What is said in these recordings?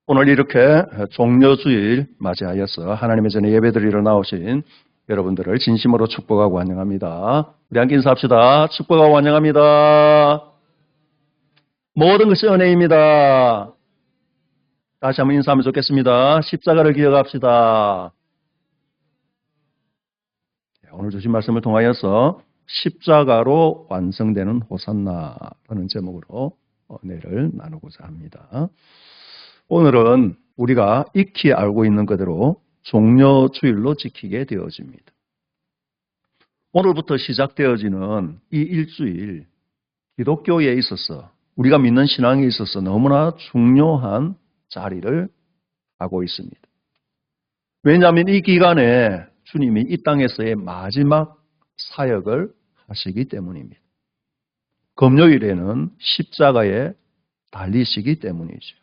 오늘 이렇게 종려주일 맞이하여서 하나님의 전에 예배드리러 나오신 여러분들을 진심으로 축복하고 환영합니다. 우리 함께 인사합시다. 축복하고 환영합니다. 모든 것이 은혜입니다. 다시 한번 인사하면 좋겠습니다. 십자가를 기억합시다. 오늘 주신 말씀을 통하여서 십자가로 완성되는 호산나라는 제목으로 은혜를 나누고자 합니다. 오늘은 우리가 익히 알고 있는 그대로 종려주일로 지키게 되어집니다. 오늘부터 시작되어지는 이 일주일, 기독교에 있어서 우리가 믿는 신앙에 있어서 너무나 중요한 자리를 하고 있습니다. 왜냐하면 이 기간에 주님이 이 땅에서의 마지막 사역을 하시기 때문입니다. 금요일에는 십자가에 달리시기 때문이죠.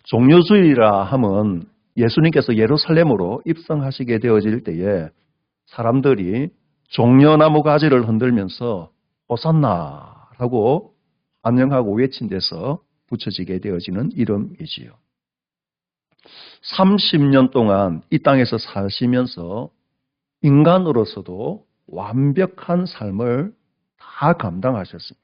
종려주일이라 함은 예수님께서 예루살렘으로 입성하시게 되어질 때에 사람들이 종려나무 가지를 흔들면서 호산나라고 환영하고 외친 데서 붙여지게 되어지는 이름이지요. 30년 동안 이 땅에서 사시면서 인간으로서도 완벽한 삶을 다 감당하셨습니다.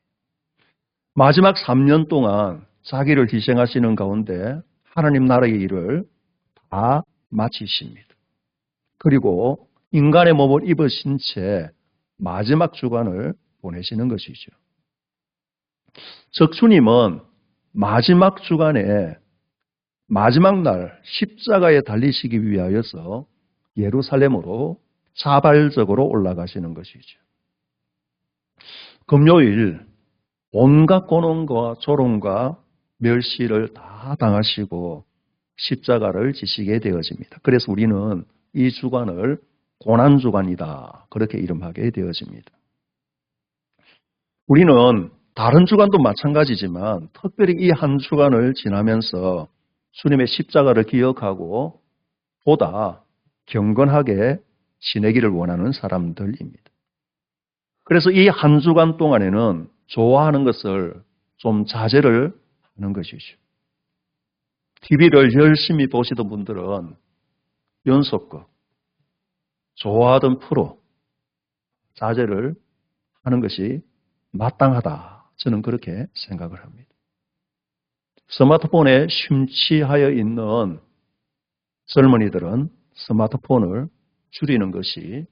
마지막 3년 동안 자기를 희생하시는 가운데 하나님 나라의 일을 다 마치십니다. 그리고 인간의 몸을 입으신 채 마지막 주간을 보내시는 것이죠. 즉 주님은 마지막 주간에 마지막 날 십자가에 달리시기 위하여서 예루살렘으로 자발적으로 올라가시는 것이죠. 금요일 온갖 고난과 조롱과 멸시를 다 당하시고 십자가를 지시게 되어집니다. 그래서 우리는 이 주간을 고난주간이다 그렇게 이름하게 되어집니다. 우리는 다른 주간도 마찬가지지만 특별히 이 한 주간을 지나면서 주님의 십자가를 기억하고 보다 경건하게 지내기를 원하는 사람들입니다. 그래서 이 한 주간 동안에는 좋아하는 것을 좀 자제를 하는 것이죠. TV를 열심히 보시던 분들은 연속극, 좋아하던 프로, 자제를 하는 것이 마땅하다. 저는 그렇게 생각을 합니다. 스마트폰에 심취하여 있는 젊은이들은 스마트폰을 줄이는 것이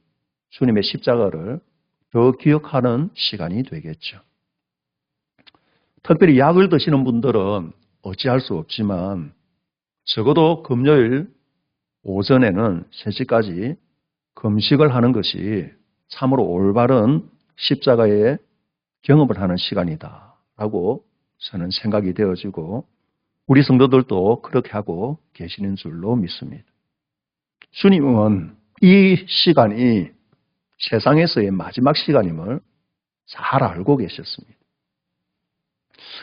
주님의 십자가를 더 기억하는 시간이 되겠죠. 특별히 약을 드시는 분들은 어찌할 수 없지만 적어도 금요일 오전에는 3시까지 금식을 하는 것이 참으로 올바른 십자가의 경험을 하는 시간이다 라고 저는 생각이 되어지고 우리 성도들도 그렇게 하고 계시는 줄로 믿습니다. 주님은 이 시간이 세상에서의 마지막 시간임을 잘 알고 계셨습니다.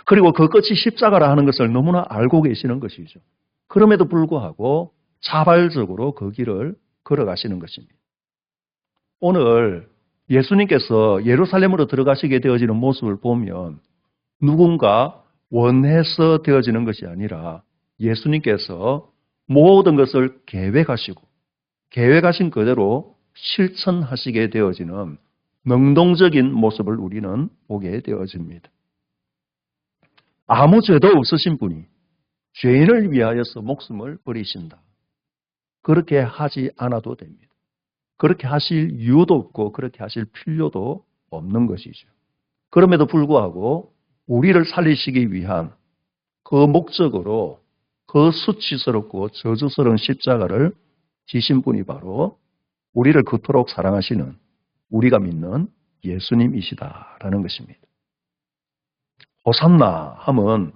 그리고 그 끝이 십자가라 하는 것을 너무나 알고 계시는 것이죠. 그럼에도 불구하고 자발적으로 그 길을 걸어가시는 것입니다. 오늘 예수님께서 예루살렘으로 들어가시게 되어지는 모습을 보면 누군가 원해서 되어지는 것이 아니라 예수님께서 모든 것을 계획하신 그대로 실천하시게 되어지는 능동적인 모습을 우리는 보게 되어집니다. 아무 죄도 없으신 분이 죄인을 위하여서 목숨을 버리신다. 그렇게 하지 않아도 됩니다. 그렇게 하실 이유도 없고 그렇게 하실 필요도 없는 것이죠. 그럼에도 불구하고 우리를 살리시기 위한 그 목적으로 그 수치스럽고 저주스러운 십자가를 지신 분이 바로 우리를 그토록 사랑하시는 우리가 믿는 예수님이시다라는 것입니다. 호산나 함은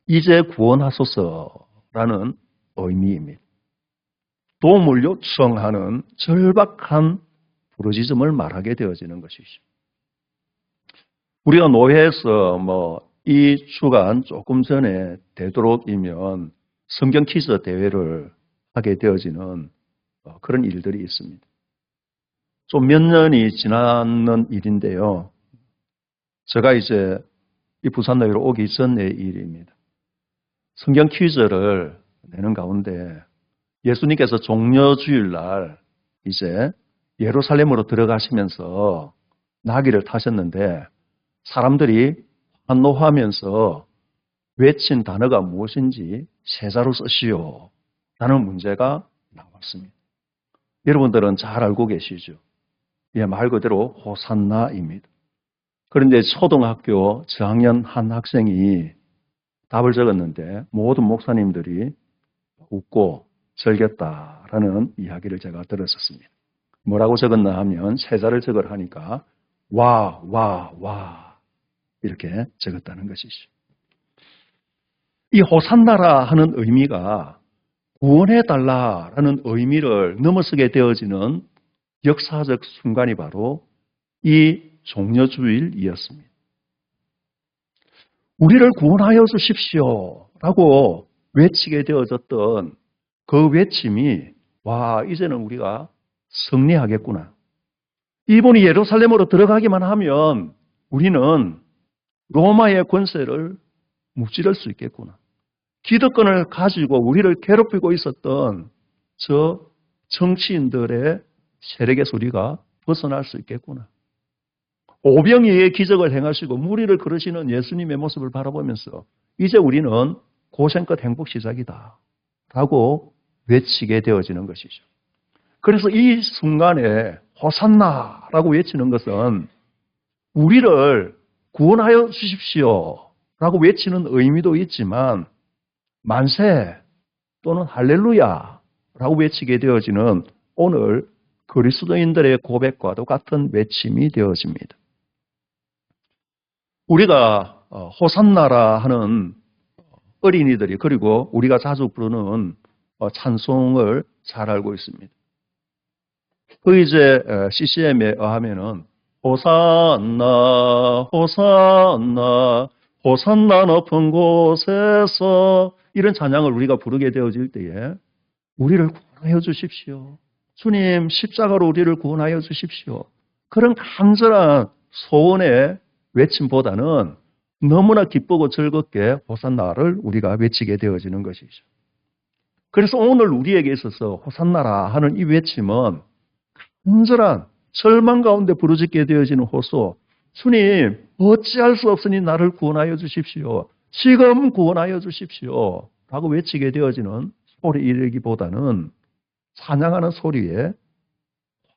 이제 구원하소서라는 의미입니다. 도움을 요청하는 절박한 부르짖음을 말하게 되어지는 것이죠. 우리가 노회에서 이 주간 조금 전에 되도록이면 성경 퀴즈 대회를 하게 되어지는 그런 일들이 있습니다. 좀 몇 년이 지나는 일인데요. 제가 이제 이 부산노예로 오기 전의 일입니다. 성경 퀴즈를 내는 가운데 예수님께서 종려주일날 이제 예루살렘으로 들어가시면서 나귀를 타셨는데 사람들이 환호하면서 외친 단어가 무엇인지 세자로 쓰시오 라는 문제가 나왔습니다. 여러분들은 잘 알고 계시죠? 예, 말 그대로 호산나입니다. 그런데 초등학교 저학년 한 학생이 답을 적었는데 모든 목사님들이 웃고 즐겼다라는 이야기를 제가 들었었습니다. 뭐라고 적었나 하면 세자를 적으라 하니까 와 이렇게 적었다는 것이죠. 이 호산나라 하는 의미가 구원해달라라는 의미를 넘어서게 되어지는 역사적 순간이 바로 이 종려주일이었습니다. 우리를 구원하여 주십시오 라고 외치게 되어졌던 그 외침이 이제는 우리가 승리하겠구나. 이분이 예루살렘으로 들어가기만 하면 우리는 로마의 권세를 무찌를 수 있겠구나. 기득권을 가지고 우리를 괴롭히고 있었던 저 정치인들의 세력에서 우리가 벗어날 수 있겠구나. 오병이의 기적을 행하시고 무리를 걸으시는 예수님의 모습을 바라보면서 이제 우리는 고생끝 행복 시작이다 라고 외치게 되어지는 것이죠. 그래서 이 순간에 호산나라고 외치는 것은 우리를 구원하여 주십시오 라고 외치는 의미도 있지만 만세 또는 할렐루야 라고 외치게 되어지는 오늘 그리스도인들의 고백과도 같은 외침이 되어집니다. 우리가 호산나라 하는 어린이들이 그리고 우리가 자주 부르는 찬송을 잘 알고 있습니다. 그 이제 CCM에 의하면은 호산나 호산나 호산나 높은 곳에서 이런 찬양을 우리가 부르게 되어질 때에 우리를 구원하여 주십시오. 주님 십자가로 우리를 구원하여 주십시오. 그런 간절한 소원의 외침보다는 너무나 기쁘고 즐겁게 호산나를 우리가 외치게 되어지는 것이죠. 그래서 오늘 우리에게 있어서 호산나라 하는 이 외침은 간절한 절망 가운데 부르짖게 되어지는 호소. 주님 어찌할 수 없으니 나를 구원하여 주십시오. 지금 구원하여 주십시오. 라고 외치게 되어지는 소리이기보다는 찬양하는 소리에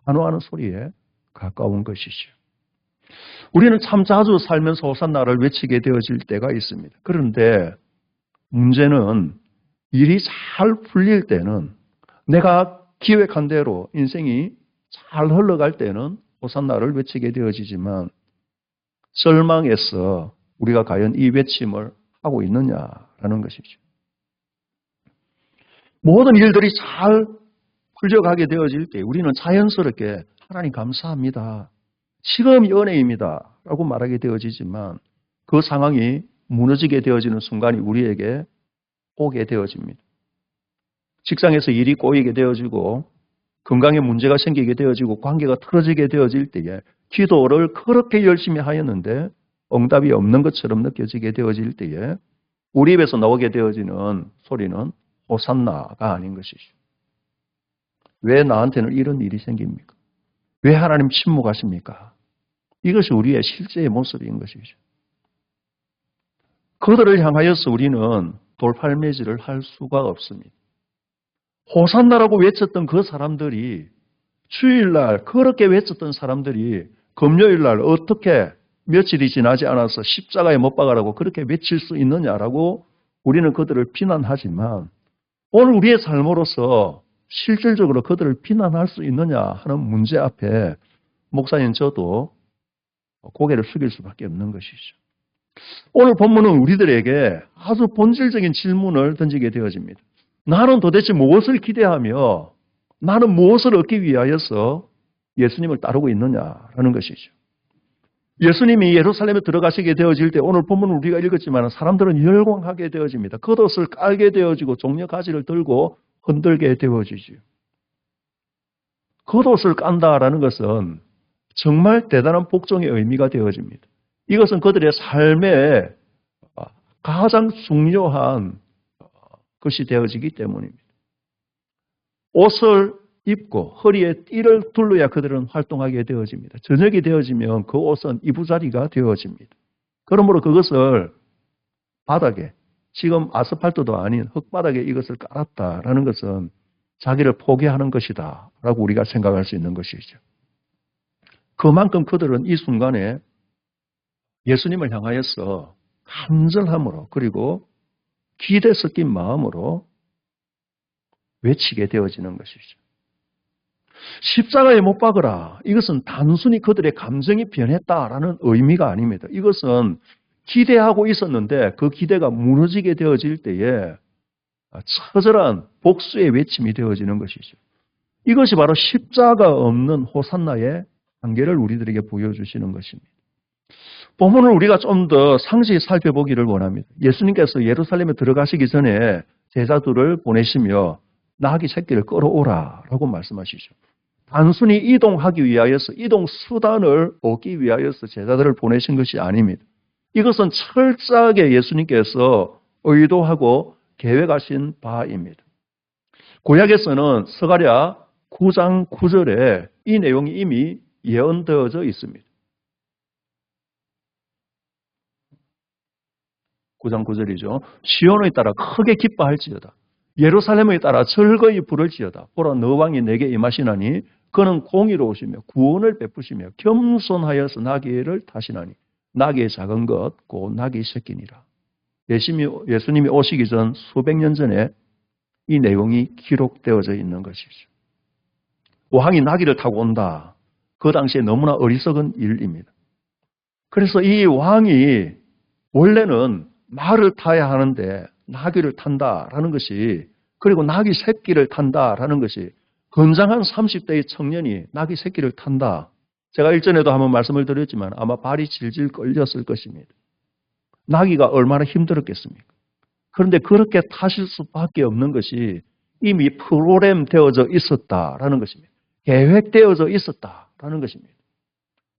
환호하는 소리에 가까운 것이죠. 우리는 참 자주 살면서 호산나를 외치게 되어질 때가 있습니다. 그런데 문제는 일이 잘 풀릴 때는 내가 기획한 대로 인생이 잘 흘러갈 때는 호산나를 외치게 되어지지만 절망에서 우리가 과연 이 외침을 하고 있느냐라는 것이죠. 모든 일들이 잘 풀려가게 되어질 때 우리는 자연스럽게 하나님 감사합니다. 지금이 은혜입니다. 라고 말하게 되어지지만 그 상황이 무너지게 되어지는 순간이 우리에게 오게 되어집니다. 직장에서 일이 꼬이게 되어지고 건강에 문제가 생기게 되어지고 관계가 틀어지게 되어질 때에 기도를 그렇게 열심히 하였는데 응답이 없는 것처럼 느껴지게 되어질 때에 우리 입에서 나오게 되어지는 소리는 호산나가 아닌 것이죠. 왜 나한테는 이런 일이 생깁니까? 왜 하나님 침묵하십니까? 이것이 우리의 실제의 모습인 것이죠. 그들을 향하여서 우리는 돌팔매질을 할 수가 없습니다. 호산나라고 외쳤던 그 사람들이 주일날 그렇게 외쳤던 사람들이 금요일날 어떻게 며칠이 지나지 않아서 십자가에 못 박아라고 그렇게 외칠 수 있느냐라고 우리는 그들을 비난하지만 오늘 우리의 삶으로서 실질적으로 그들을 비난할 수 있느냐 하는 문제 앞에 목사님 저도 고개를 숙일 수밖에 없는 것이죠. 오늘 본문은 우리들에게 아주 본질적인 질문을 던지게 되어집니다. 나는 도대체 무엇을 기대하며 나는 무엇을 얻기 위하여서 예수님을 따르고 있느냐라는 것이죠. 예수님이 예루살렘에 들어가시게 되어질 때 오늘 본문을 우리가 읽었지만 사람들은 열광하게 되어집니다. 겉옷을 깔게 되어지고 종려가지를 들고 흔들게 되어지죠. 겉옷을 깐다라는 것은 정말 대단한 복종의 의미가 되어집니다. 이것은 그들의 삶의 가장 중요한 것이 되어지기 때문입니다. 옷을 입고 허리에 띠를 둘러야 그들은 활동하게 되어집니다. 저녁이 되어지면 그 옷은 이부자리가 되어집니다. 그러므로 그것을 바닥에, 지금 아스팔트도 아닌 흙바닥에 이것을 깔았다라는 것은 자기를 포기하는 것이다 라고 우리가 생각할 수 있는 것이죠. 그만큼 그들은 이 순간에 예수님을 향하여서 간절함으로 그리고 기대 섞인 마음으로 외치게 되어지는 것이죠. 십자가에 못 박으라. 이것은 단순히 그들의 감정이 변했다라는 의미가 아닙니다. 이것은 기대하고 있었는데 그 기대가 무너지게 되어질 때에 처절한 복수의 외침이 되어지는 것이죠. 이것이 바로 십자가 없는 호산나의 한계를 우리들에게 보여주시는 것입니다. 본문을 우리가 좀 더 상세히 살펴보기를 원합니다. 예수님께서 예루살렘에 들어가시기 전에 제자들을 보내시며 나귀 새끼를 끌어오라 라고 말씀하시죠. 단순히 이동하기 위하여서 이동 수단을 얻기 위하여서 제자들을 보내신 것이 아닙니다. 이것은 철저하게 예수님께서 의도하고 계획하신 바입니다. 구약에서는 스가랴 9장 9절에 이 내용이 이미 예언되어져 있습니다. 9장 9절이죠. 시온에 따라 크게 기뻐할지어다. 예루살렘에 따라 즐거이 부를지어다. 보라 너 왕이 내게 임하시나니 그는 공의로우시며 구원을 베푸시며 겸손하여서 나귀를 타시나니 나귀의 작은 것 곧 나귀 새끼니라. 예수님이 오시기 전 수백 년 전에 이 내용이 기록되어져 있는 것이죠. 왕이 나귀를 타고 온다. 그 당시에 너무나 어리석은 일입니다. 그래서 이 왕이 원래는 말을 타야 하는데 나귀를 탄다라는 것이, 그리고 나귀 새끼를 탄다라는 것이, 건장한 30대의 청년이 나귀 새끼를 탄다. 제가 일전에도 한번 말씀을 드렸지만 아마 발이 질질 끌렸을 것입니다. 나귀가 얼마나 힘들었겠습니까? 그런데 그렇게 타실 수밖에 없는 것이 이미 프로그램 되어져 있었다라는 것입니다. 계획되어져 있었다라는 것입니다.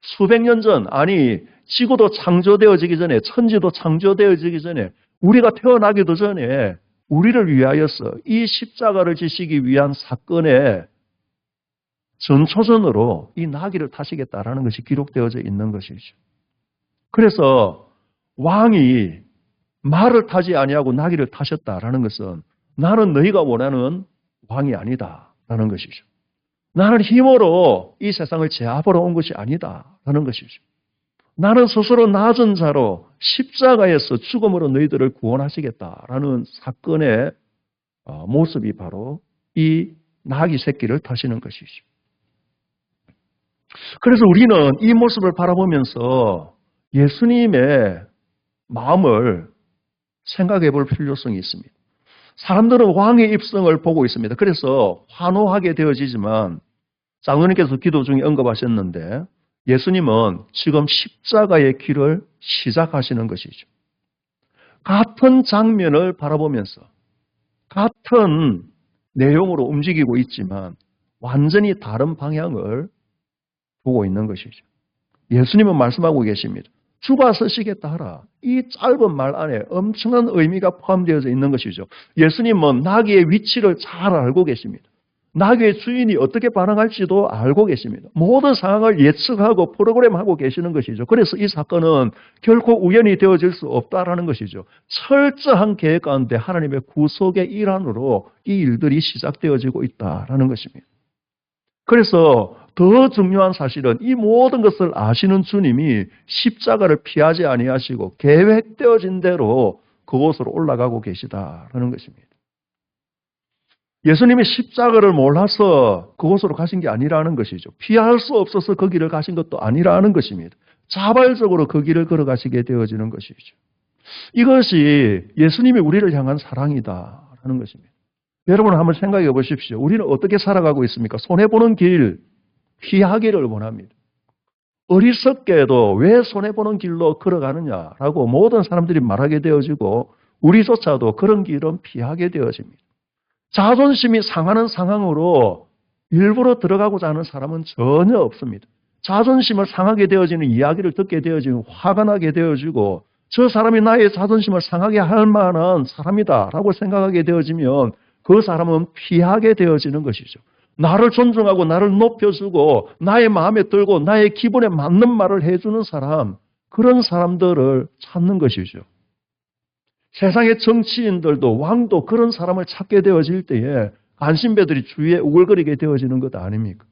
수백 년 전, 아니 지구도 창조되어지기 전에, 천지도 창조되어지기 전에, 우리가 태어나기도 전에 우리를 위하여서 이 십자가를 지시기 위한 사건의 전초전으로 이 나귀를 타시겠다라는 것이 기록되어져 있는 것이죠. 그래서 왕이 말을 타지 아니하고 나귀를 타셨다라는 것은 나는 너희가 원하는 왕이 아니다라는 것이죠. 나는 힘으로 이 세상을 제압하러 온 것이 아니다라는 것이죠. 나는 스스로 낮은 자로 십자가에서 죽음으로 너희들을 구원하시겠다라는 사건의 모습이 바로 이 나귀 새끼를 타시는 것이죠. 그래서 우리는 이 모습을 바라보면서 예수님의 마음을 생각해 볼 필요성이 있습니다. 사람들은 왕의 입성을 보고 있습니다. 그래서 환호하게 되어지지만 장로님께서 기도 중에 언급하셨는데 예수님은 지금 십자가의 길을 시작하시는 것이죠. 같은 장면을 바라보면서 같은 내용으로 움직이고 있지만 완전히 다른 방향을 보고 있는 것이죠. 예수님은 말씀하고 계십니다. 주가 서시겠다 하라. 이 짧은 말 안에 엄청난 의미가 포함되어져 있는 것이죠. 예수님은 나귀의 위치를 잘 알고 계십니다. 나귀의 주인이 어떻게 반응할지도 알고 계십니다. 모든 상황을 예측하고 프로그램하고 계시는 것이죠. 그래서 이 사건은 결코 우연히 되어질 수 없다라는 것이죠. 철저한 계획 가운데 하나님의 구속의 일환으로 이 일들이 시작되어지고 있다라는 것입니다. 그래서 더 중요한 사실은 이 모든 것을 아시는 주님이 십자가를 피하지 아니하시고 계획되어진 대로 그곳으로 올라가고 계시다라는 것입니다. 예수님이 십자가를 몰라서 그곳으로 가신 게 아니라는 것이죠. 피할 수 없어서 그 길을 가신 것도 아니라는 것입니다. 자발적으로 그 길을 걸어가시게 되어지는 것이죠. 이것이 예수님이 우리를 향한 사랑이다라는 것입니다. 여러분 한번 생각해 보십시오. 우리는 어떻게 살아가고 있습니까? 손해보는 길, 피하기를 원합니다. 어리석게도 왜 손해보는 길로 걸어가느냐라고 모든 사람들이 말하게 되어지고 우리조차도 그런 길은 피하게 되어집니다. 자존심이 상하는 상황으로 일부러 들어가고자 하는 사람은 전혀 없습니다. 자존심을 상하게 되어지는 이야기를 듣게 되어지면 화가 나게 되어지고 저 사람이 나의 자존심을 상하게 할 만한 사람이다라고 생각하게 되어지면 그 사람은 피하게 되어지는 것이죠. 나를 존중하고 나를 높여주고 나의 마음에 들고 나의 기분에 맞는 말을 해주는 사람, 그런 사람들을 찾는 것이죠. 세상의 정치인들도 왕도 그런 사람을 찾게 되어질 때에 간신배들이 주위에 우글거리게 되어지는 것 아닙니까?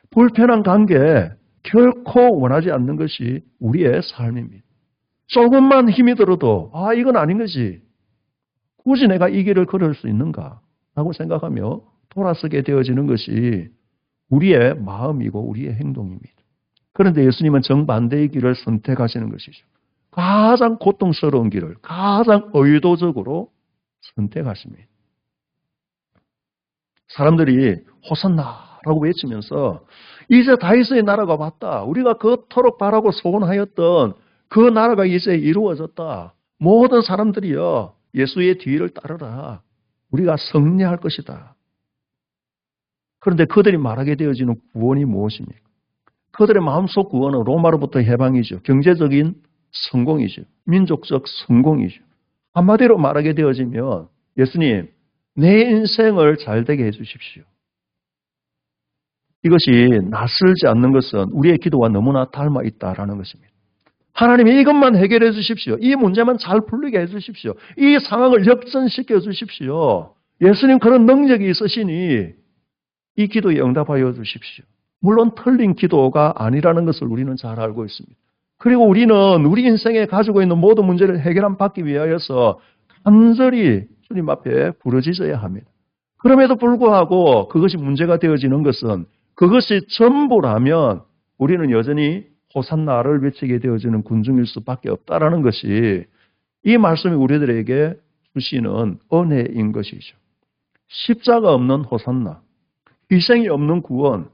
불편한 관계 결코 원하지 않는 것이 우리의 삶입니다. 조금만 힘이 들어도 이건 아닌 거지. 굳이 내가 이 길을 걸을 수 있는가 라고 생각하며 돌아서게 되어지는 것이 우리의 마음이고 우리의 행동입니다. 그런데 예수님은 정반대의 길을 선택하시는 것이죠. 가장 고통스러운 길을 가장 의도적으로 선택하십니다. 사람들이 호산나라고 외치면서 이제 다윗의 나라가 왔다. 우리가 그토록 바라고 소원하였던 그 나라가 이제 이루어졌다. 모든 사람들이여 예수의 뒤를 따르라. 우리가 승리할 것이다. 그런데 그들이 말하게 되어지는 구원이 무엇입니까? 그들의 마음속 구원은 로마로부터 해방이죠. 경제적인 성공이죠. 민족적 성공이죠. 한마디로 말하게 되어지면 예수님, 내 인생을 잘되게 해주십시오. 이것이 낯설지 않는 것은 우리의 기도와 너무나 닮아 있다라는 것입니다. 하나님이 이것만 해결해 주십시오. 이 문제만 잘 풀리게 해 주십시오. 이 상황을 역전시켜 주십시오. 예수님 그런 능력이 있으시니 이 기도에 응답하여 주십시오. 물론 틀린 기도가 아니라는 것을 우리는 잘 알고 있습니다. 그리고 우리는 우리 인생에 가지고 있는 모든 문제를 해결받기 위하여서 간절히 주님 앞에 부르짖어야 합니다. 그럼에도 불구하고 그것이 문제가 되어지는 것은 그것이 전부라면 우리는 여전히 호산나를 외치게 되어지는 군중일 수밖에 없다라는 것이 이 말씀이 우리들에게 주시는 은혜인 것이죠. 십자가 없는 호산나, 희생이 없는 구원,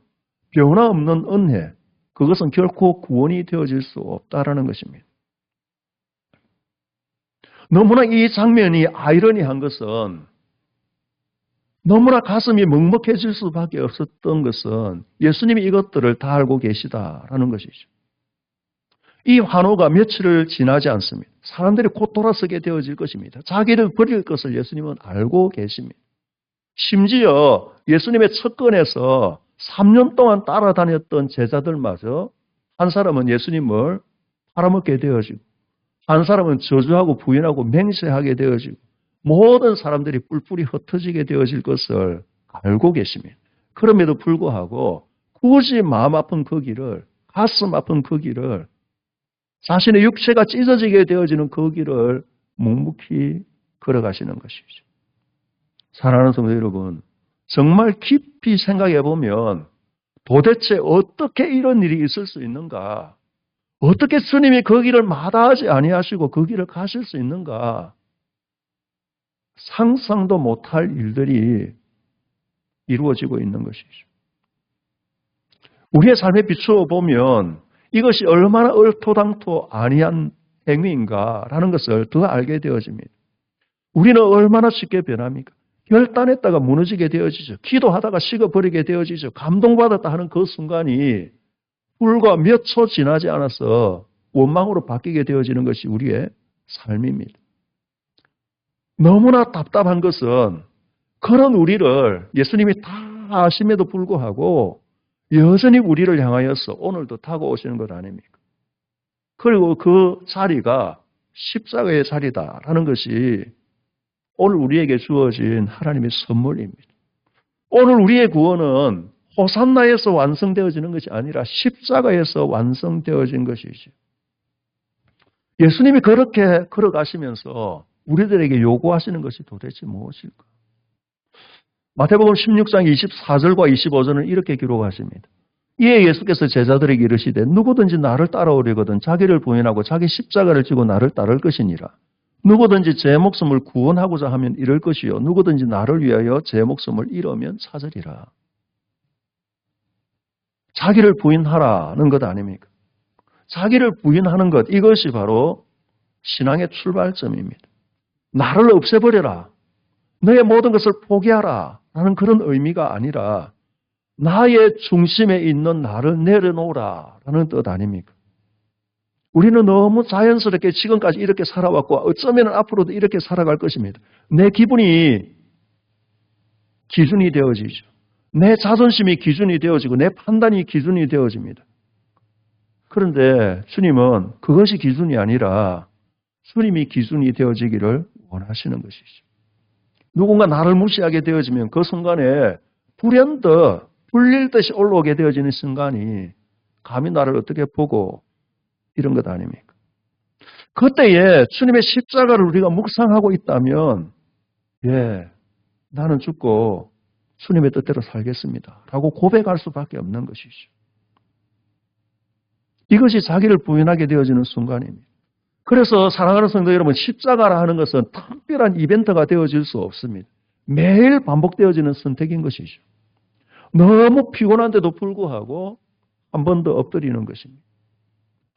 변화 없는 은혜, 그것은 결코 구원이 되어질 수 없다라는 것입니다. 너무나 이 장면이 아이러니한 것은 너무나 가슴이 먹먹해질 수밖에 없었던 것은 예수님이 이것들을 다 알고 계시다라는 것이죠. 이 환호가 며칠을 지나지 않습니다. 사람들이 곧 돌아서게 되어질 것입니다. 자기를 버릴 것을 예수님은 알고 계십니다. 심지어 예수님의 측근에서 3년 동안 따라다녔던 제자들마저 한 사람은 예수님을 팔아먹게 되어지고 한 사람은 저주하고 부인하고 맹세하게 되어지고 모든 사람들이 뿔뿔이 흩어지게 되어질 것을 알고 계십니다. 그럼에도 불구하고 굳이 마음 아픈 그 길을, 가슴 아픈 그 길을, 자신의 육체가 찢어지게 되어지는 그 길을 묵묵히 걸어가시는 것이죠. 사랑하는 성도 여러분, 정말 깊이 생각해 보면 도대체 어떻게 이런 일이 있을 수 있는가? 어떻게 스님이 그 길을 마다하지 아니하시고 그 길을 가실 수 있는가? 상상도 못할 일들이 이루어지고 있는 것이죠. 우리의 삶에 비추어 보면 이것이 얼마나 얼토당토 아니한 행위인가라는 것을 더 알게 되어집니다. 우리는 얼마나 쉽게 변합니까? 결단했다가 무너지게 되어지죠. 기도하다가 식어버리게 되어지죠. 감동받았다 하는 그 순간이 불과 몇 초 지나지 않아서 원망으로 바뀌게 되어지는 것이 우리의 삶입니다. 너무나 답답한 것은 그런 우리를 예수님이 다 아심에도 불구하고 여전히 우리를 향하여서 오늘도 타고 오시는 것 아닙니까? 그리고 그 자리가 십자가의 자리다라는 것이 오늘 우리에게 주어진 하나님의 선물입니다. 오늘 우리의 구원은 호산나에서 완성되어지는 것이 아니라 십자가에서 완성되어진 것이죠. 예수님이 그렇게 걸어가시면서 우리들에게 요구하시는 것이 도대체 무엇일까? 마태복음 16장 24절과 25절은 이렇게 기록하십니다. 이에 예수께서 제자들에게 이르시되 누구든지 나를 따라오려거든 자기를 부인하고 자기 십자가를 지고 나를 따를 것이니라. 누구든지 제 목숨을 구원하고자 하면 잃을 것이요 누구든지 나를 위하여 제 목숨을 잃으면 찾으리라. 자기를 부인하라는 것 아닙니까? 자기를 부인하는 것, 이것이 바로 신앙의 출발점입니다. 나를 없애버려라. 너의 모든 것을 포기하라. 라는 그런 의미가 아니라 나의 중심에 있는 나를 내려놓으라. 라는 뜻 아닙니까? 우리는 너무 자연스럽게 지금까지 이렇게 살아왔고 어쩌면 앞으로도 이렇게 살아갈 것입니다. 내 기분이 기준이 되어지죠. 내 자존심이 기준이 되어지고 내 판단이 기준이 되어집니다. 그런데 주님은 그것이 기준이 아니라 주님이 기준이 되어지기를 원하시는 것이죠. 누군가 나를 무시하게 되어지면 그 순간에 불현듯 불릴 듯이 올라오게 되어지는 순간이 감히 나를 어떻게 보고 이런 것 아닙니까? 그때에 주님의 십자가를 우리가 묵상하고 있다면 나는 죽고 주님의 뜻대로 살겠습니다 라고 고백할 수밖에 없는 것이죠. 이것이 자기를 부인하게 되어지는 순간입니다. 그래서 사랑하는 성도 여러분, 십자가라 하는 것은 특별한 이벤트가 되어질 수 없습니다. 매일 반복되어지는 선택인 것이죠. 너무 피곤한데도 불구하고 한 번 더 엎드리는 것입니다.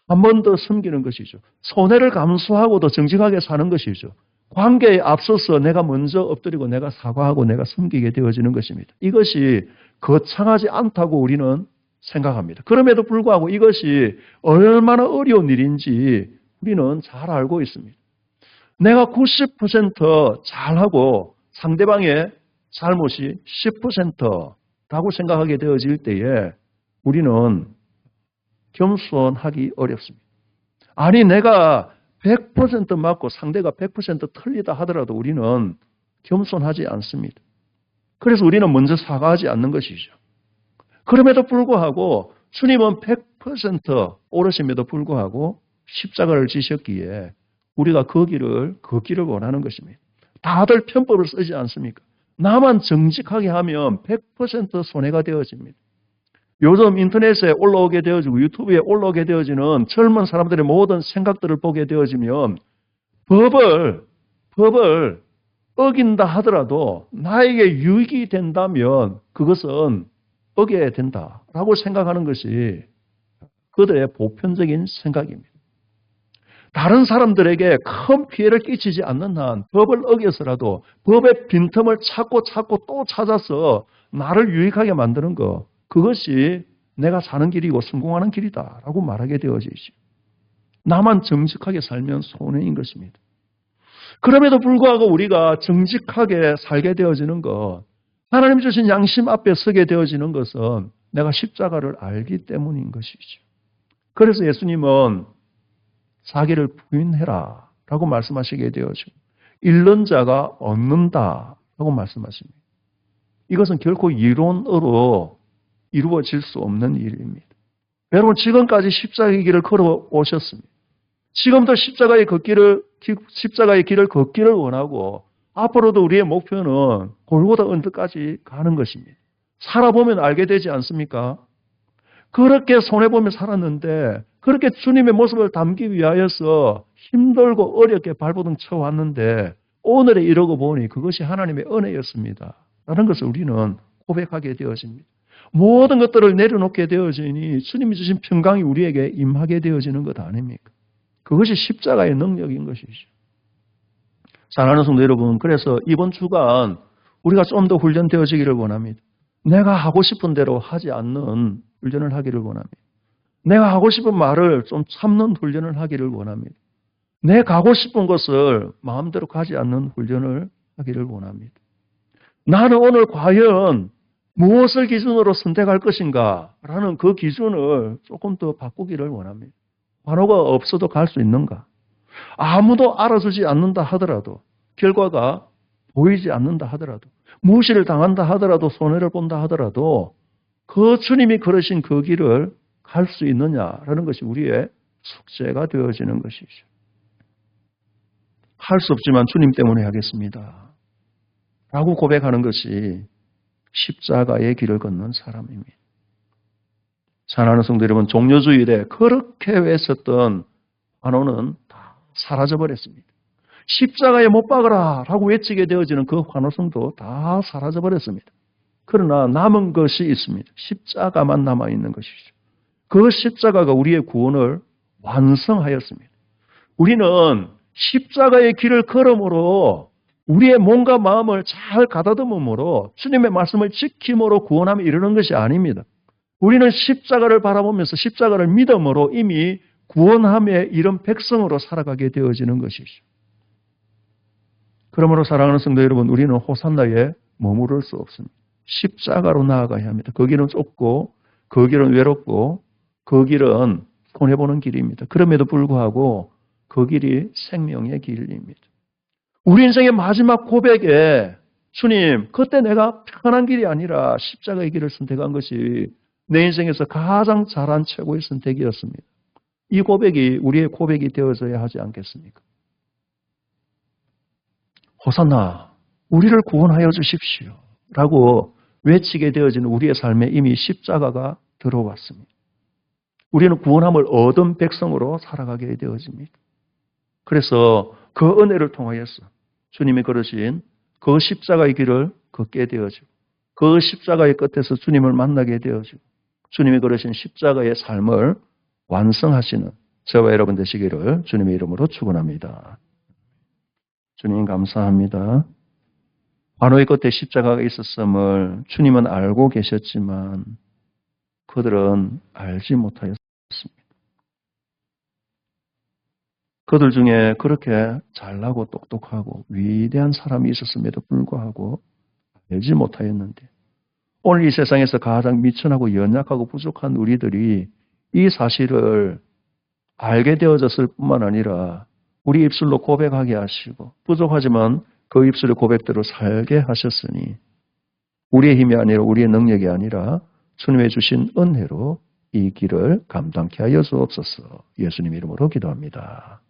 한 번 더 섬기는 것이죠. 손해를 감수하고도 정직하게 사는 것이죠. 관계에 앞서서 내가 먼저 엎드리고 내가 사과하고 내가 섬기게 되어지는 것입니다. 이것이 거창하지 않다고 우리는 생각합니다. 그럼에도 불구하고 이것이 얼마나 어려운 일인지 우리는 잘 알고 있습니다. 내가 90% 잘하고 상대방의 잘못이 10%라고 생각하게 되어질 때에 우리는 겸손하기 어렵습니다. 아니 내가 100% 맞고 상대가 100% 틀리다 하더라도 우리는 겸손하지 않습니다. 그래서 우리는 먼저 사과하지 않는 것이죠. 그럼에도 불구하고 주님은 100% 옳으심에도 불구하고 십자가를 지셨기에 우리가 그 길을 걷기를 원하는 것입니다. 다들 편법을 쓰지 않습니까? 나만 정직하게 하면 100% 손해가 되어집니다. 요즘 인터넷에 올라오게 되어지고 유튜브에 올라오게 되어지는 젊은 사람들의 모든 생각들을 보게 되어지면 법을 어긴다 하더라도 나에게 유익이 된다면 그것은 어겨야 된다라고 생각하는 것이 그들의 보편적인 생각입니다. 다른 사람들에게 큰 피해를 끼치지 않는 한 법을 어겨서라도 법의 빈틈을 찾고 또 찾아서 나를 유익하게 만드는 것, 그것이 내가 사는 길이고 성공하는 길이다라고 말하게 되어지죠. 나만 정직하게 살면 손해인 것입니다. 그럼에도 불구하고 우리가 정직하게 살게 되어지는 것, 하나님 주신 양심 앞에 서게 되어지는 것은 내가 십자가를 알기 때문인 것이죠. 그래서 예수님은 자기를 부인해라 라고 말씀하시게 되어지고 잃는 자가 얻는다 라고 말씀하십니다. 이것은 결코 이론으로 이루어질 수 없는 일입니다. 여러분 지금까지 십자가의 길을 걸어오셨습니다. 지금도 십자가의 길을 걷기를 원하고 앞으로도 우리의 목표는 골고다 언덕까지 가는 것입니다. 살아보면 알게 되지 않습니까? 그렇게 손해보며 살았는데 그렇게 주님의 모습을 담기 위하여서 힘들고 어렵게 발버둥 쳐왔는데 오늘에 이러고 보니 그것이 하나님의 은혜였습니다. 라는 것을 우리는 고백하게 되어집니다. 모든 것들을 내려놓게 되어지니 주님이 주신 평강이 우리에게 임하게 되어지는 것 아닙니까? 그것이 십자가의 능력인 것이죠. 사랑하는 성도 여러분, 그래서 이번 주간 우리가 좀 더 훈련되어지기를 원합니다. 내가 하고 싶은 대로 하지 않는 훈련을 하기를 원합니다. 내가 하고 싶은 말을 좀 참는 훈련을 하기를 원합니다. 내 가고 싶은 것을 마음대로 가지 않는 훈련을 하기를 원합니다. 나는 오늘 과연 무엇을 기준으로 선택할 것인가 라는 그 기준을 조금 더 바꾸기를 원합니다. 환호가 없어도 갈 수 있는가? 아무도 알아주지 않는다 하더라도 결과가 보이지 않는다 하더라도 무시를 당한다 하더라도 손해를 본다 하더라도 그 주님이 걸으신 그 길을 갈 수 있느냐라는 것이 우리의 숙제가 되어지는 것이죠. 할 수 없지만 주님 때문에 하겠습니다. 라고 고백하는 것이 십자가의 길을 걷는 사람입니다. 사랑하는 성도 여러분, 종려주일에 그렇게 외쳤던 환호는 다 사라져버렸습니다. 십자가에 못 박으라 라고 외치게 되어지는 그 환호성도 다 사라져버렸습니다. 그러나 남은 것이 있습니다. 십자가만 남아있는 것이죠. 그 십자가가 우리의 구원을 완성하였습니다. 우리는 십자가의 길을 걸음으로 우리의 몸과 마음을 잘 가다듬음으로 주님의 말씀을 지킴으로 구원함에 이르는 것이 아닙니다. 우리는 십자가를 바라보면서 십자가를 믿음으로 이미 구원함에 이런 백성으로 살아가게 되어지는 것이죠. 그러므로 사랑하는 성도 여러분, 우리는 호산나에 머무를 수 없습니다. 십자가로 나아가야 합니다. 그 길은 좁고 그 길은 외롭고 그 길은 손해보는 길입니다. 그럼에도 불구하고 그 길이 생명의 길입니다. 우리 인생의 마지막 고백에 주님, 그때 내가 편한 길이 아니라 십자가의 길을 선택한 것이 내 인생에서 가장 잘한 최고의 선택이었습니다. 이 고백이 우리의 고백이 되어져야 하지 않겠습니까? 호산나, 우리를 구원하여 주십시오. 라고 외치게 되어지는 우리의 삶에 이미 십자가가 들어왔습니다. 우리는 구원함을 얻은 백성으로 살아가게 되어집니다. 그래서 그 은혜를 통하여서 주님이 걸으신 그 십자가의 길을 걷게 되어지고 그 십자가의 끝에서 주님을 만나게 되어지고 주님이 걸으신 십자가의 삶을 완성하시는 저와 여러분 되시기를 주님의 이름으로 축원합니다. 주님 감사합니다. 바로의 끝에 십자가가 있었음을 주님은 알고 계셨지만 그들은 알지 못하였습니다. 그들 중에 그렇게 잘나고 똑똑하고 위대한 사람이 있었음에도 불구하고 알지 못하였는데 오늘 이 세상에서 가장 미천하고 연약하고 부족한 우리들이 이 사실을 알게 되어졌을 뿐만 아니라 우리 입술로 고백하게 하시고 부족하지만 그 입술의 고백대로 살게 하셨으니 우리의 힘이 아니라 우리의 능력이 아니라 주님의 주신 은혜로 이 길을 감당케 하여 주옵소서. 예수님 이름으로 기도합니다.